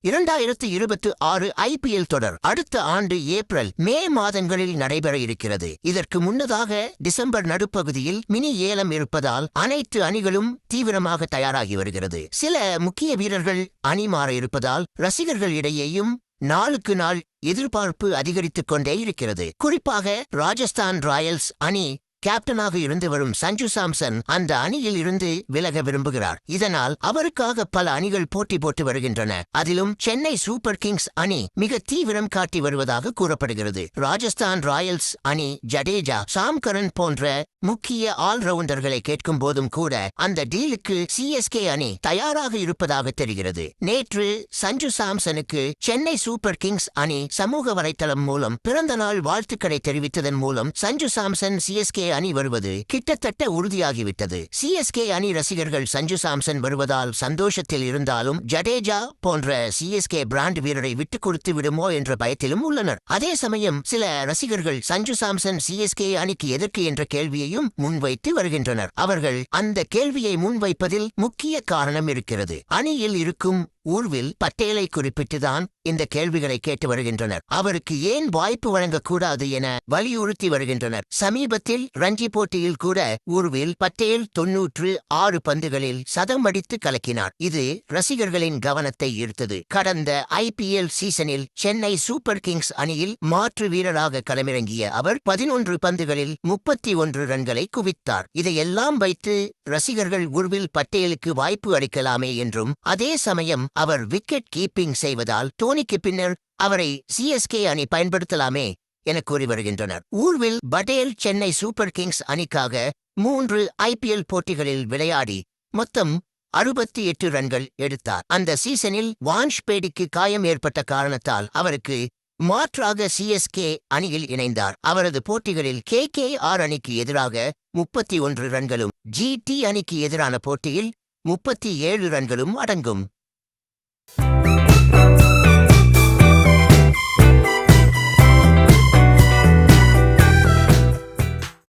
2026 IPL தொடர் அடுத்த ஆண்டு ஏப்ரல் மே மாதங்களில் நடைபெற இருக்கிறது. இதற்கு முன்னதாக டிசம்பர் நடுப்பகுதியில் மினி ஏலம் இருப்பதால் அனைத்து அணிகளும் தீவிரமாக தயாராகி வருகிறது. சில முக்கிய வீரர்கள் அணி மாற இருப்பதால் ரசிகர்கள் இடையேயும் நாளுக்கு நாள் எதிர்பார்ப்பு அதிகரித்துக் கொண்டே இருக்கிறது. குறிப்பாக ராஜஸ்தான் ராயல்ஸ் அணி கேப்டனாக இருந்து வரும் சஞ்சு சாம்சன் அந்த அணியில் இருந்து விலக விரும்புகிறார். இதனால் அவருக்காக பல அணிகள் போட்டி போட்டு வருகின்றன. அதிலும் சென்னை சூப்பர் கிங்ஸ் அணி மிக தீவிரம் காட்டி வருவதாக கூறப்படுகிறது. ராஜஸ்தான் ராயல்ஸ் அணி ஜடேஜா, சாம் கரன் போன்ற முக்கிய ஆல்ரவுண்டர்களை கேட்கும் போதும் கூட அந்த டீலுக்கு CSK அணி தயாராக இருப்பதாக தெரிகிறது. நேற்று சஞ்சு சாம்சனுக்கு சென்னை சூப்பர் கிங்ஸ் அணி சமூக வலைத்தளம் மூலம் பிறந்த நாள் வாழ்த்துக்களை தெரிவித்ததன் மூலம் சஞ்சு சாம்சன் CSK அணி வருவது கிட்டத்தட்ட உறுதியாகிவிட்டது. CSK அணி ரசிகர்கள் சஞ்சு சாம்சன் வருவதால் சந்தோஷத்தில் இருந்தாலும் ஜடேஜா போன்ற CSK பிராண்ட் வீரரை விட்டுக் கொடுத்து விடுமோ என்ற பயத்திலும் உள்ளனர். அதே சமயம் சில ரசிகர்கள் சஞ்சு சாம்சன் CSK அணிக்கு எதற்கு என்ற கேள்வியையும் முன்வைத்து வருகின்றனர். அவர்கள் அந்த கேள்வியை முன்வைப்பதில் முக்கிய காரணம் இருக்கிறது. அணியில் இருக்கும் ஊர்வில் பட்டேலை குறிப்பிட்டுதான் இந்த கேள்விகளை கேட்டு வருகின்றனர். அவருக்கு ஏன் வாய்ப்பு வழங்கக்கூடாது என வலியுறுத்தி வருகின்றனர். சமீபத்தில் ரஞ்சி போட்டியில் கூட ஊர்வில் பட்டேல் 96 பந்துகளில் சதம் அடித்து கலக்கினார். இது ரசிகர்களின் கவனத்தை ஈர்த்தது. கடந்த IPL சீசனில் சென்னை சூப்பர் கிங்ஸ் அணியில் மாற்று வீரராக களமிறங்கிய அவர் 11 பந்துகளில் 31 ரன்களை குவித்தார். இதையெல்லாம் வைத்து ரசிகர்கள் ஊர்வில் பட்டேலுக்கு வாய்ப்பு அளிக்கலாமே என்றும், அதே சமயம் அவர் விக்கெட் கீப்பிங் செய்வதால் தோனிக்கு பின்னர் அவரை CSK அணி பயன்படுத்தலாமே என கூறி வருகின்றனர். ஊர்வில் பட்டேல் சென்னை சூப்பர் கிங்ஸ் அணிக்காக 3 IPL போட்டிகளில் விளையாடி மொத்தம் 68 ரன்கள் எடுத்தார். அந்த சீசனில் வான்ஷ்பேடிக்கு காயம் ஏற்பட்ட காரணத்தால் அவருக்கு மாற்றாக CSK அணியில் இணைந்தார். அவரது போட்டிகளில் KKR அணிக்கு எதிராக 31 ரன்களும் GT அணிக்கு எதிரான போட்டியில் 37 ரன்களும் அடங்கும்.